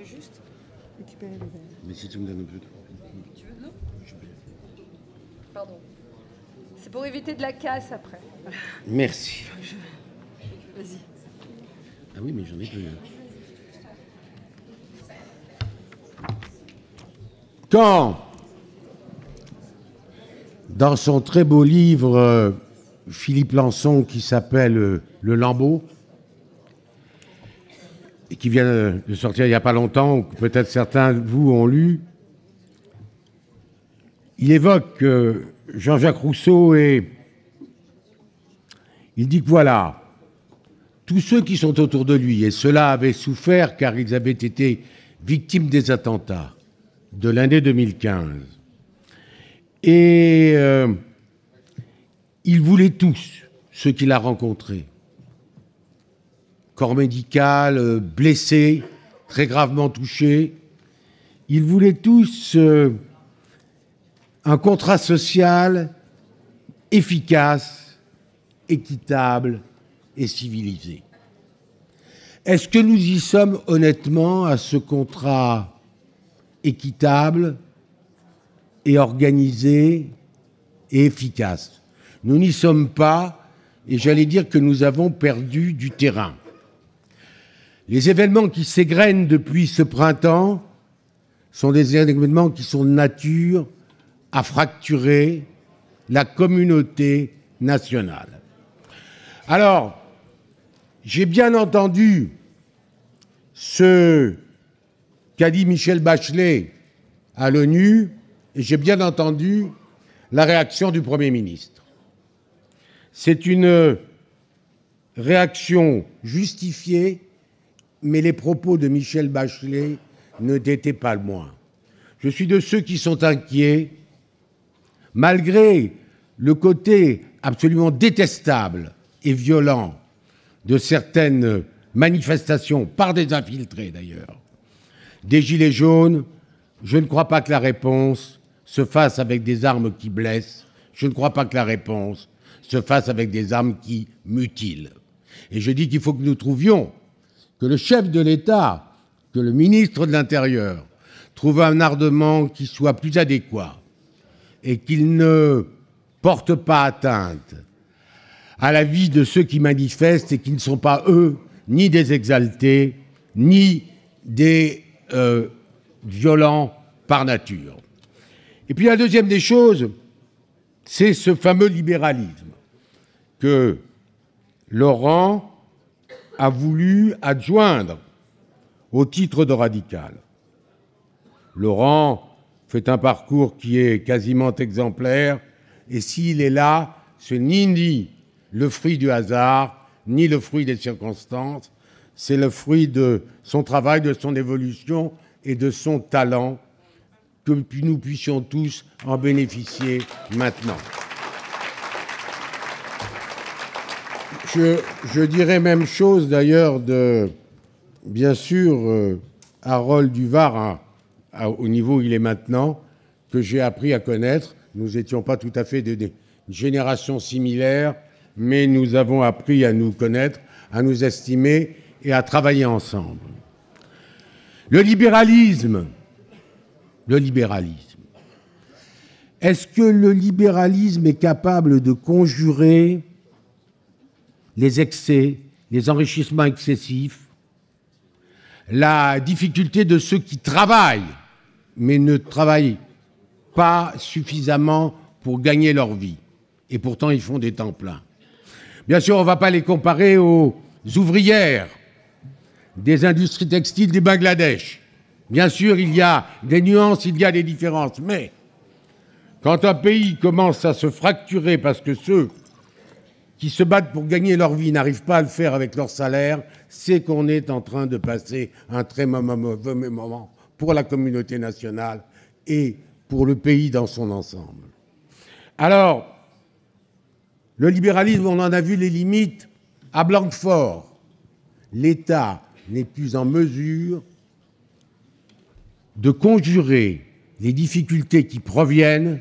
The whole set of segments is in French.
vais juste récupérer les verres. Mais si tu me donnes un peu de... Tu veux de l'eau? Pardon. C'est pour éviter de la casse après. Merci. Vas-y. Ah oui, mais j'en ai plus. Quand, dans son très beau livre, Philippe Lançon, qui s'appelle Le Lambeau, et qui vient de sortir il n'y a pas longtemps, ou que peut-être certains de vous ont lu, il évoque Jean-Jacques Rousseau et il dit que voilà, tous ceux qui sont autour de lui, et ceux-là avaient souffert car ils avaient été victimes des attentats de l'année 2015. Et il voulait tous, ceux qu'il a rencontrés, corps médical, blessés, très gravement touchés, ils voulaient tous un contrat social efficace, équitable et civilisé. Est-ce que nous y sommes honnêtement à ce contrat équitable et organisé et efficace? Nous n'y sommes pas, et j'allais dire que nous avons perdu du terrain. Les événements qui s'égrènent depuis ce printemps sont des événements qui sont de nature à fracturer la communauté nationale. Alors, j'ai bien entendu ce qu'a dit Michelle Bachelet à l'ONU, et j'ai bien entendu la réaction du Premier ministre. C'est une réaction justifiée, mais les propos de Michelle Bachelet ne n'étaient pas le moins. Je suis de ceux qui sont inquiets, malgré le côté absolument détestable et violent de certaines manifestations, par des infiltrés d'ailleurs, des gilets jaunes. Je ne crois pas que la réponse se fasse avec des armes qui blessent. Je ne crois pas que la réponse se fasse avec des armes qui mutilent. Et je dis qu'il faut que nous trouvions, que le chef de l'État, que le ministre de l'Intérieur trouve un armement qui soit plus adéquat et qu'il ne porte pas atteinte à la vie de ceux qui manifestent et qui ne sont pas, eux, ni des exaltés, ni des violents par nature. Et puis la deuxième des choses, c'est ce fameux libéralisme que Laurent a voulu adjoindre au titre de radical. Laurent fait un parcours qui est quasiment exemplaire, et s'il est là, ce n'est ni le fruit du hasard, ni le fruit des circonstances, c'est le fruit de son travail, de son évolution et de son talent, que nous puissions tous en bénéficier maintenant. Je dirais même chose d'ailleurs de, bien sûr, Harold Duvar, au niveau où il est maintenant, que j'ai appris à connaître. Nous n'étions pas tout à fait de générations similaires, mais nous avons appris à nous connaître, à nous estimer et à travailler ensemble. Le libéralisme. Est-ce que le libéralisme est capable de conjurer les excès, les enrichissements excessifs, la difficulté de ceux qui travaillent, mais ne travaillent pas suffisamment pour gagner leur vie, et pourtant ils font des temps pleins? Bien sûr, on ne va pas les comparer aux ouvrières des industries textiles du Bangladesh. Bien sûr, il y a des nuances, il y a des différences, mais quand un pays commence à se fracturer parce que ceux qui se battent pour gagner leur vie n'arrivent pas à le faire avec leur salaire, c'est qu'on est en train de passer un très mauvais moment pour la communauté nationale et pour le pays dans son ensemble. Alors, le libéralisme, on en a vu les limites à Blanquefort. L'État n'est plus en mesure de conjurer les difficultés qui proviennent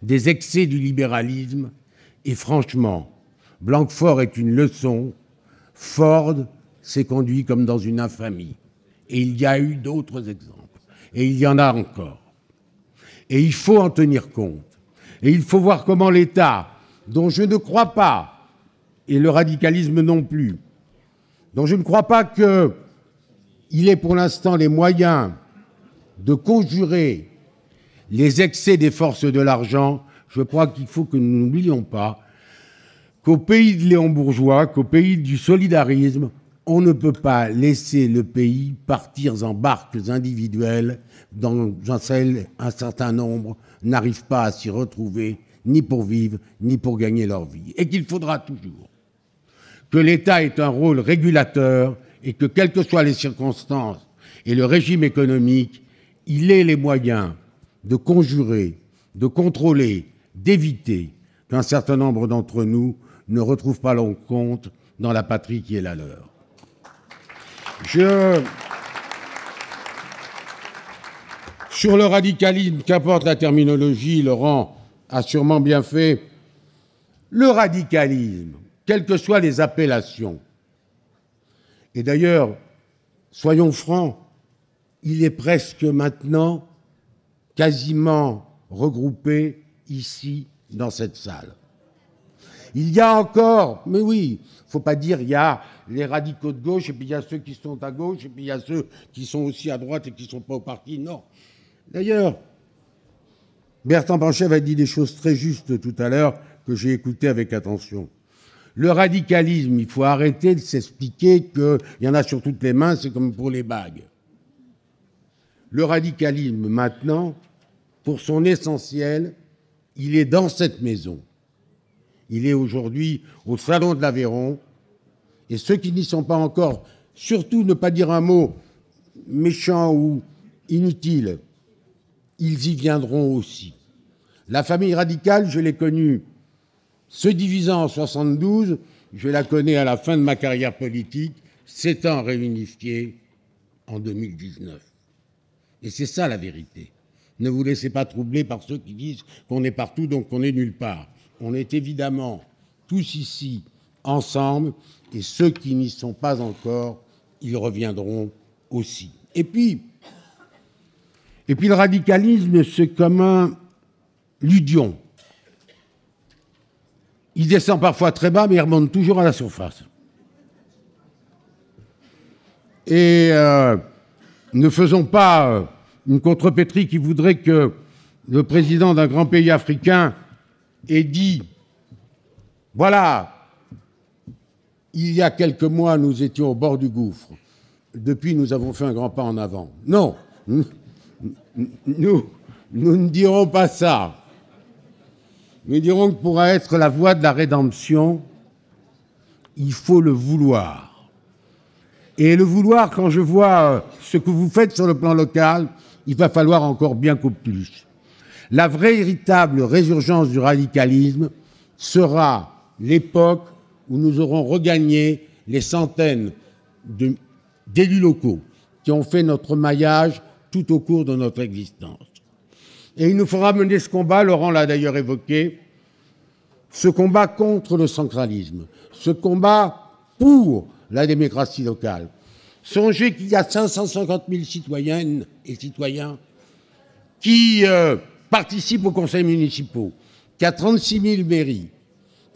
des excès du libéralisme. Et franchement, Blanquefort est une leçon. Ford s'est conduit comme dans une infamie. Et il y a eu d'autres exemples. Et il y en a encore. Et il faut en tenir compte. Et il faut voir comment l'État, dont je ne crois pas, et le radicalisme non plus, dont je ne crois pas qu'il ait pour l'instant les moyens de conjurer les excès des forces de l'argent, je crois qu'il faut que nous n'oublions pas qu'au pays de Léon Bourgeois, qu'au pays du solidarisme, on ne peut pas laisser le pays partir en barques individuelles dans lesquelles un certain nombre n'arrivent pas à s'y retrouver, ni pour vivre, ni pour gagner leur vie. Et qu'il faudra toujours que l'État ait un rôle régulateur et que, quelles que soient les circonstances et le régime économique, il ait les moyens de conjurer, de contrôler, d'éviter qu'un certain nombre d'entre nous ne retrouvent pas leur compte dans la patrie qui est la leur. Sur le radicalisme, qu'importe la terminologie, Laurent a sûrement bien fait. Le radicalisme, quelles que soient les appellations, et d'ailleurs, soyons francs, il est presque maintenant quasiment regroupé ici, dans cette salle. Il y a encore, mais oui, il ne faut pas dire il y a les radicaux de gauche, et puis il y a ceux qui sont à gauche, et puis il y a ceux qui sont aussi à droite et qui ne sont pas au parti. Non. D'ailleurs, Bertrand Pancher a dit des choses très justes tout à l'heure que j'ai écoutées avec attention. Le radicalisme, il faut arrêter de s'expliquer qu'il y en a sur toutes les mains, c'est comme pour les bagues. Le radicalisme, maintenant, pour son essentiel, il est dans cette maison. Il est aujourd'hui au Salon de l'Aveyron. Et ceux qui n'y sont pas encore, surtout ne pas dire un mot méchant ou inutile, ils y viendront aussi. La famille radicale, je l'ai connue se divisant en 72, je la connais à la fin de ma carrière politique, s'étant réunifiée en 2019. Et c'est ça la vérité. Ne vous laissez pas troubler par ceux qui disent qu'on est partout, donc qu'on est nulle part. On est évidemment tous ici ensemble, et ceux qui n'y sont pas encore, ils reviendront aussi. Et puis le radicalisme, c'est comme un ludion. Il descend parfois très bas, mais il remonte toujours à la surface. Et ne faisons pas une contrepétrie qui voudrait que le président d'un grand pays africain ait dit « Voilà, il y a quelques mois, nous étions au bord du gouffre. Depuis, nous avons fait un grand pas en avant. » Non, nous ne dirons pas ça. Nous dirons que pour être la voie de la rédemption, il faut le vouloir. Et le vouloir, quand je vois ce que vous faites sur le plan local, il va falloir encore bien qu'au plus. La véritable résurgence du radicalisme sera l'époque où nous aurons regagné les centaines d'élus locaux qui ont fait notre maillage tout au cours de notre existence. Et il nous faudra mener ce combat, Laurent l'a d'ailleurs évoqué, ce combat contre le centralisme, ce combat pour la démocratie locale. Songez qu'il y a 550 000 citoyennes et citoyens qui participent aux conseils municipaux, qu'il y a 36 000 mairies,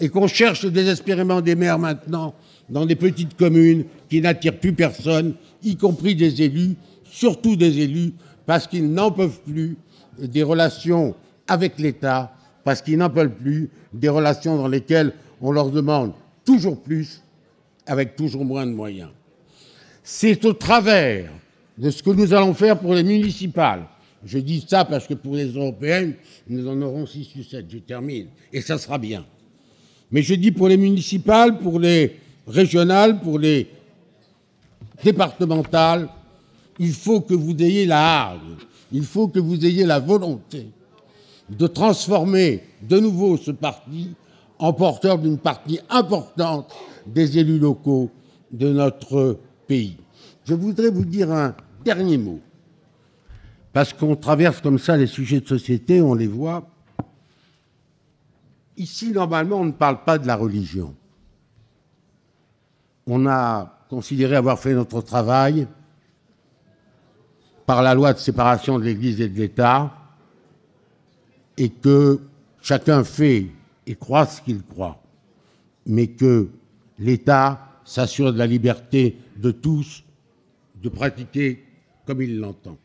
et qu'on cherche désespérément des maires maintenant dans des petites communes qui n'attirent plus personne, y compris des élus, surtout des élus, parce qu'ils n'en peuvent plus des relations avec l'État, parce qu'ils n'en peuvent plus des relations dans lesquelles on leur demande toujours plus, avec toujours moins de moyens. C'est au travers de ce que nous allons faire pour les municipales. Je dis ça parce que pour les européennes, nous en aurons 6 ou 7, je termine, et ça sera bien. Mais je dis pour les municipales, pour les régionales, pour les départementales, il faut que vous ayez la hargne, il faut que vous ayez la volonté de transformer de nouveau ce parti en porteur d'une partie importante des élus locaux de notre pays. Je voudrais vous dire un dernier mot, parce qu'on traverse comme ça les sujets de société, on les voit. Ici, normalement, on ne parle pas de la religion. On a considéré avoir fait notre travail, par la loi de séparation de l'Église et de l'État, et que chacun fait et croit ce qu'il croit, mais que l'État s'assure de la liberté de tous de pratiquer comme il l'entend.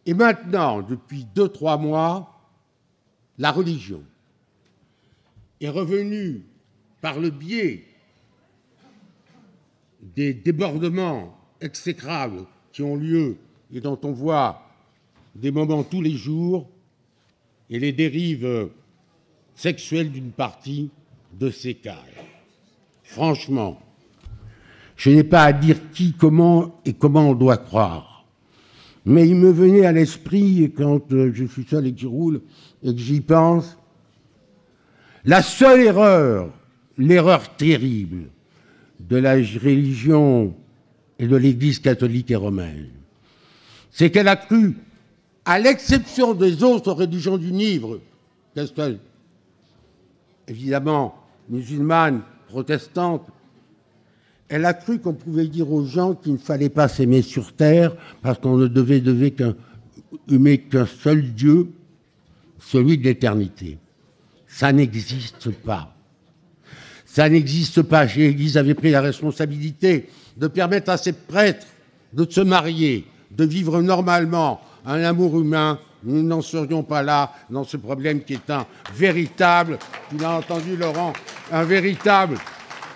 Et maintenant, depuis 2-3 mois, la religion est revenue par le biais des débordements exécrables qui ont lieu et dont on voit des moments tous les jours, et les dérives sexuelles d'une partie de ces cadres. Franchement, je n'ai pas à dire qui, comment et comment on doit croire. Mais il me venait à l'esprit, quand je suis seul et que je roule et que j'y pense, la seule erreur, l'erreur terrible de la religion et de l'Église catholique et romaine, c'est qu'elle a cru, à l'exception des autres religions du Nivre, qu'elles soient évidemment musulmanes, protestantes, elle a cru qu'on pouvait dire aux gens qu'il ne fallait pas s'aimer sur terre parce qu'on ne devait aimer qu'un seul Dieu, celui de l'éternité. Ça n'existe pas. Ça n'existe pas. L'Église avait pris la responsabilité de permettre à ses prêtres de se marier, de vivre normalement un amour humain. Nous n'en serions pas là dans ce problème qui est un véritable, tu l'as entendu Laurent, un véritable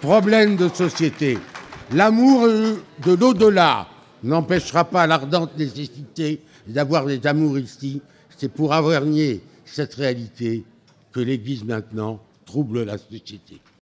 problème de société. L'amour de l'au-delà n'empêchera pas l'ardente nécessité d'avoir des amours ici. C'est pour avertir cette réalité que l'Église maintenant trouble la société.